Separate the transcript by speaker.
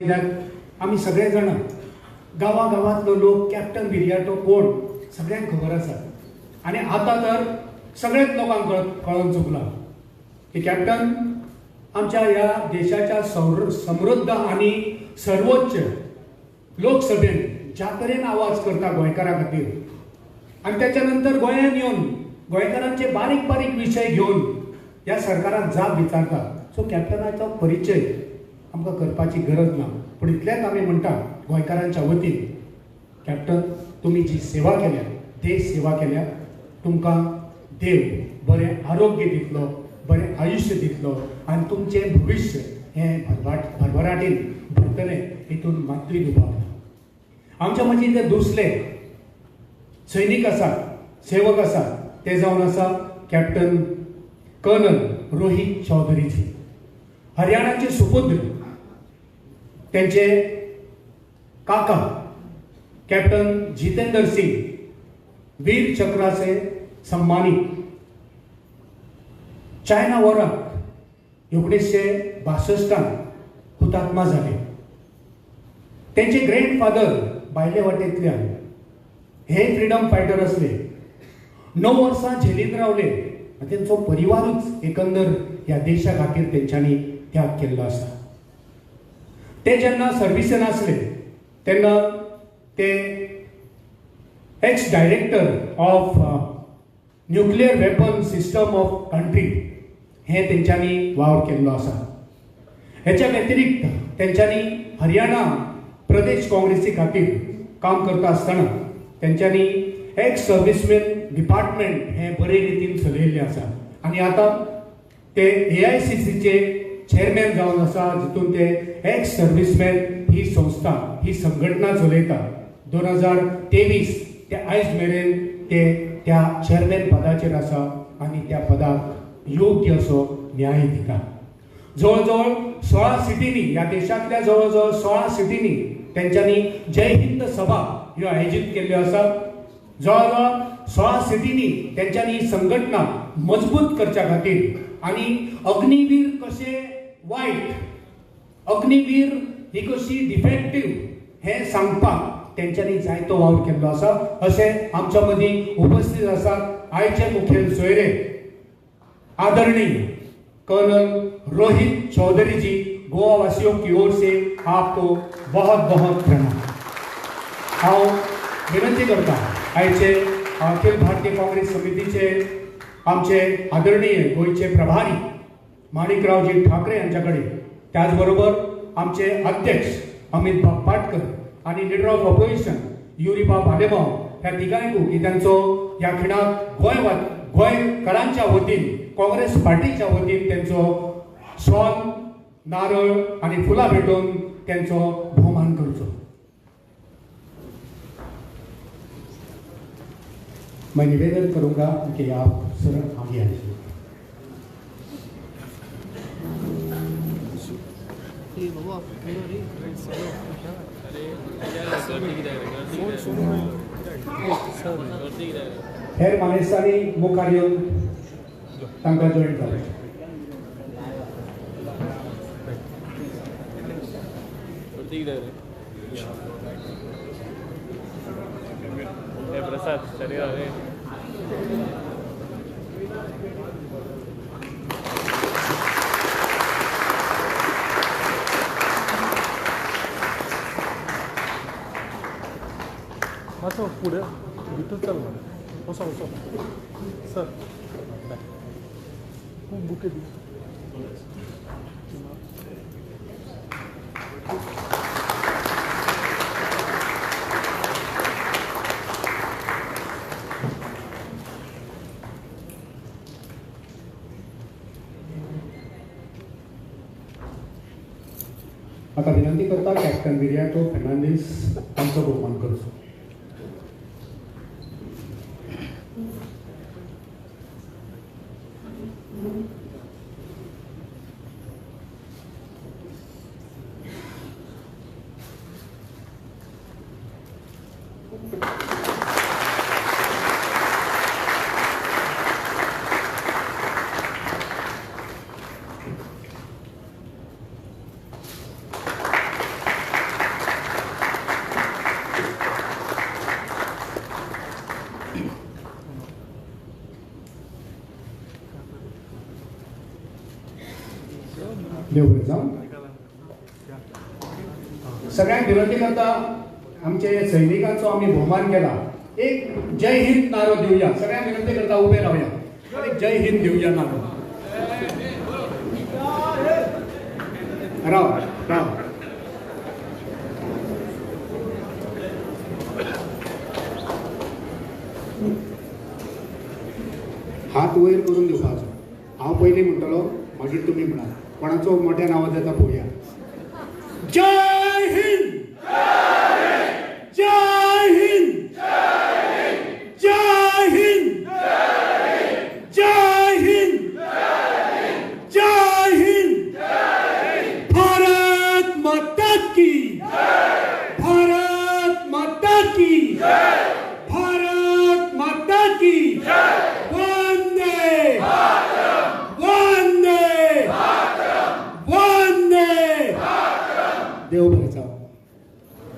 Speaker 1: आम्ही सगळेजण गावागावातलो लोक कॅप्टन बिर्याटो कोण सगळ्यांक खबर आसा आणि आता तर सगळेच लोकांक कळून चुकला की कॅप्टन आमच्या ह्या देशाच्या समृद्ध आणि सर्वोच्च लोकसभेन ज्या तरेन आवाज करता गोंयकारां खातीर आणि त्याच्यानंतर गोंयांत येवन गोंयकारांचे बारीक बारीक विशय घेऊन ह्या सरकाराक जाप विचारता सो कॅप्टनाचो परिचय आमकां करपाची गरज ना पण इतलेंच आमी म्हणटा गोंयकारांच्या वतीन कॅप्टन तुमी जी सेवा केल्या देश सेवा केल्या तुमकां देव बरें आरोग्य दितलो बरें आयुश्य दितलो आनी तुमचें भविश्य हें भरभराटीन भरतलें हितून मात्तूय दुबाव ना। आमच्या मदीं जे दुसरे सैनीक आसात सेवक आसात ते जावन आसा कॅप्टन कर्नल रोहित चौधरीजी हरियाणाचे सुपुत्र त्यांचे काका कॅप्टन जितेंद्र सिंग वीर चक्राचे सन्मानित चायना वॉरात 1962 हुतात्मा झाले। त्यांचे ग्रँडफादर बायले वाटेंतल्यान हे फ्रीडम फायटर असले 9 वर्सां झेलीत रावले त्यांचो परिवारूच एकंदर ह्या देशा खातीर तेंच्यांनी त्याग केल्लो आसा। ते जेन्ना सर्विसेन आसले तेन्ना ते ex director of nuclear weapon system of country हे तेंच्यांनी वावर केल्लो आसा। हेच्या व्यतिरिक्त तेंच्यांनी हरियाणा प्रदेश काँग्रेसी खातीर काम करता आसतना तेंच्यांनी एक्स सर्विसमॅन डिपार्टमेंट हे बरे रितीन चलयल्लें आसा आनी आतां ते AICCचे चेअरमॅन जावन आसा जितून ते एक्स सर्विसमॅन ही संस्था ही संघटना चलयता। 2023 ते आयज मेरेन ते त्या चेअरमॅन पदाचेर आसा आनी त्या पदाक योग्य असो न्याय दिता। जवळजवळ 16 सिटींनी ह्या देशांतल्या जवळजवळ 16 सिटींनी तेंच्यांनी जय हिंद सभा ह्यो आयोजीत केल्ल्यो आसा। जवळजवळ 16 सिटींनी तेंच्यांनी संघटना मजबूत करच्या खातीर आनी अग्निवीर कशे वायट अग्निवीर ही कशी डिफेक्टिव्ह हे सांगपाक तेंच्यांनी जायतो वावर केल्लो आसा अशें आमच्या मदीं उपस्थित आसात आयचे मुखेल सोयरे आदरणीय कर्नल रोहित चौधरी जी गोवा वासियों की ओर से आपको बहुत बहुत प्रणाम। हांव विनंती करता आयचे अखिल भारतीय काँग्रेस समितीचे आमचे आदरणीय गोयचे प्रभारी माणिकरावजी ठाकरे यांच्याकडे त्याचबरोबर आमचे अध्यक्ष अमित बाब पाटकर आणि लीडर ऑफ ऑपोजिशन युरिबा भालेमाव ह्या तिगांयकू की त्यांचो ह्या खिणाक गोंयकारांच्या वतीन काँग्रेस पार्टीच्या वतीन त्यांचो शॉल नारळ आणि फुलां भेटून त्यांचो भोवमान करचो। मैं निवेदन करूंगा कि आप सर आगे आइए। हेर मानेस्तांनी मुखार येवन तांकां जॉयन जालें।
Speaker 2: प्रसाद शरीर
Speaker 3: असं पुढे इथं चाल ना असं सर बुके दे
Speaker 1: आता विनंती करता कॅप्टन बिर्याटो फर्नांडीस आमचो भोवमान करचो। देव बरें जावं. सगळ्यांक विनंती करता, आमचे सैनिकांचो आमी भोवमान केला, एक जय हिंद नारो दिवया. सगळ्यांक विनंती करता उबे रावया, एक जय हिंद दिवया नारो. राव राव. हात वयर करून दिवपाचो. हांव पयलीं म्हणटलो, मागीर तुमी म्हणा. कोणाचो मोठ्या आवाज येता पळोवया. जय हिंद, जय हिंद, जय हिंद, जय हिंद, जय हिंद. भारत माता की, भारत माता की, भारत माता की. वंदे वंदे वंदे. देव बरें जावं.